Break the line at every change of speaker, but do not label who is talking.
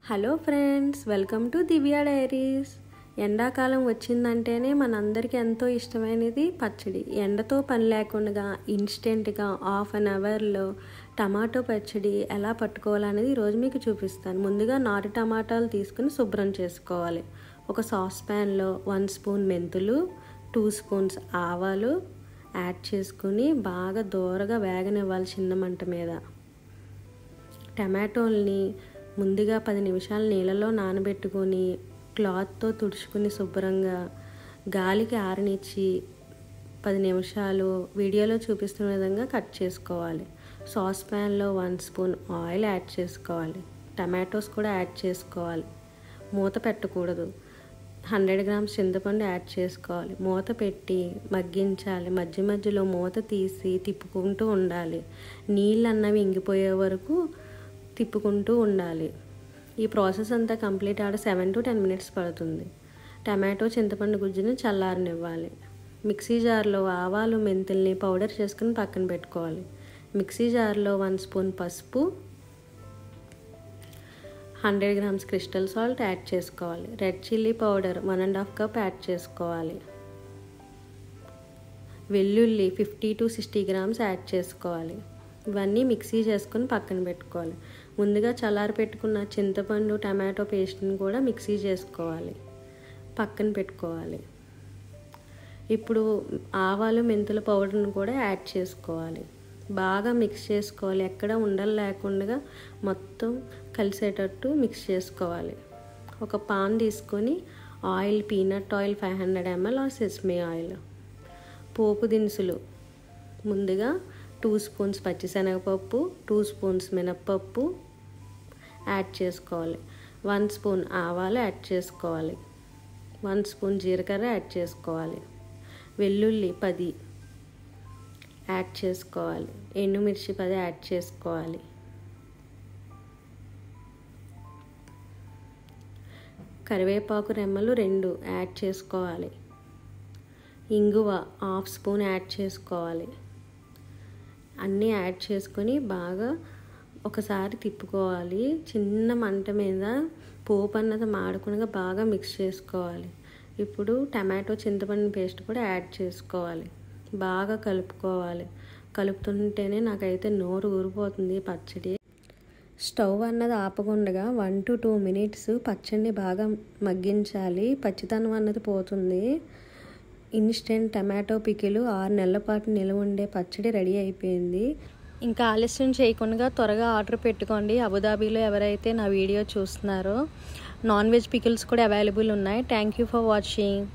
Hello friends, welcome to Divya diaries. ఎండాకాలం వచ్చిందంటేనే మనందరికీ ఎంతో ఇష్టమైనది పచ్చడి. ఎండతో పని లేకుండా ఇన్స్టెంట్గా హాఫ్ అన్ అవర్లో టమాటో పచ్చడి ఎలా పట్టుకోవాలనేది ఈరోజు మీకు చూపిస్తాను. ముందుగా నాటు టమాటాలు తీసుకుని శుభ్రం చేసుకోవాలి. ఒక సాస్ ప్యాన్లో 1 స్పూన్ మెంతులు, 2 స్పూన్స్ ఆవాలు యాడ్ చేసుకుని బాగా దోరగా వేగనివ్వాలి చిన్న మంట మీద. టమాటోల్ని ముందుగా 10 నిమిషాలు నీళ్ళలో నానబెట్టుకొని క్లాత్తో తుడుచుకుని శుభ్రంగా గాలికి ఆరనిచ్చి 10 నిమిషాలు వీడియోలో చూపిస్తున్న విధంగా కట్ చేసుకోవాలి. సాస్ ప్యాన్లో 1 స్పూన్ ఆయిల్ యాడ్ చేసుకోవాలి. టమాటోస్ కూడా యాడ్ చేసుకోవాలి. మూత పెట్టకూడదు. 100 గ్రామ్స్ చింతపండు యాడ్ చేసుకోవాలి. మూత పెట్టి మగ్గించాలి. మధ్య మధ్యలో మూత తీసి తిప్పుకుంటూ ఉండాలి. నీళ్ళు అన్నవి ఇంగిపోయే వరకు తిప్పుకుంటూ ఉండాలి. ఈ ప్రాసెస్ అంతా కంప్లీట్ ఆడ 7 to 10 మినిట్స్ పడుతుంది. టమాటో చింతపండు గుజ్జుని చల్లారనివ్వాలి. మిక్సీ జార్లో ఆవాలు మెంతుల్ని పౌడర్ చేసుకుని పక్కన పెట్టుకోవాలి. మిక్సీ జార్లో 1 స్పూన్ పసుపు, 100 గ్రామ్స్ క్రిస్టల్ సాల్ట్ యాడ్ చేసుకోవాలి. Red chilli powder 1.5 cup add చేసుకోవాలి. వెల్లుల్లి 50 to 60 గ్రామ్స్ యాడ్ చేసుకోవాలి. ఇవన్నీ మిక్సీ చేసుకొని పక్కన పెట్టుకోవాలి. ముందుగా చల్లారి పెట్టుకున్న చింతపండు టమాటో పేస్ట్ని కూడా మిక్సీ చేసుకోవాలి, పక్కన పెట్టుకోవాలి. ఇప్పుడు ఆవాలు మెంతుల పౌడర్ని కూడా యాడ్ చేసుకోవాలి. బాగా మిక్స్ చేసుకోవాలి. ఎక్కడ ఉండలు లేకుండా మొత్తం కలిసేటట్టు మిక్స్ చేసుకోవాలి. ఒక పాన్ తీసుకొని oil, peanut oil 500 ml or sesame oil. పోపు దినుసులు ముందుగా 2 స్పూన్స్ పచ్చిశనగపప్పు, 2 స్పూన్స్ మినప్పప్పు యాడ్ చేసుకోవాలి. 1 స్పూన్ ఆవాలు యాడ్ చేసుకోవాలి. 1 స్పూన్ జీలకర్ర యాడ్ చేసుకోవాలి. వెల్లుల్లి 10 యాడ్ చేసుకోవాలి. ఎండుమిర్చి 10 యాడ్ చేసుకోవాలి. కరివేపాకు రెమ్మలు 2 యాడ్ చేసుకోవాలి. ఇంగువ 1/2 స్పూన్ యాడ్ చేసుకోవాలి. అన్నీ యాడ్ చేసుకొని బాగా ఒకసారి తిప్పుకోవాలి. చిన్న మంట మీద పోపు అన్నది మాడకుండా బాగా మిక్స్ చేసుకోవాలి. ఇప్పుడు టమాటో చింతపండు పేస్ట్ కూడా యాడ్ చేసుకోవాలి. బాగా కలుపుకోవాలి. కలుపుతుంటేనే నాకైతే నోరు ఊరిపోతుంది పచ్చడి. స్టవ్ అన్నది ఆపకుండా 1 to 2 మినిట్స్ పచ్చడిని బాగా మగ్గించాలి. పచ్చితనం అన్నది పోతుంది. ఇన్స్టెంట్ టమాటో పికిల్ 6 నెలల పాటు నిల్వ ఉండే పచ్చడి రెడీ అయిపోయింది. ఇంకా ఆలస్యం చేయకుండా త్వరగా ఆర్డర్ పెట్టుకోండి. అబుదాబీలో ఎవరైతే నా వీడియో చూస్తున్నారో నాన్ వెజ్ పికిల్స్ కూడా అవైలబుల్ ఉన్నాయి. Thank you for watching.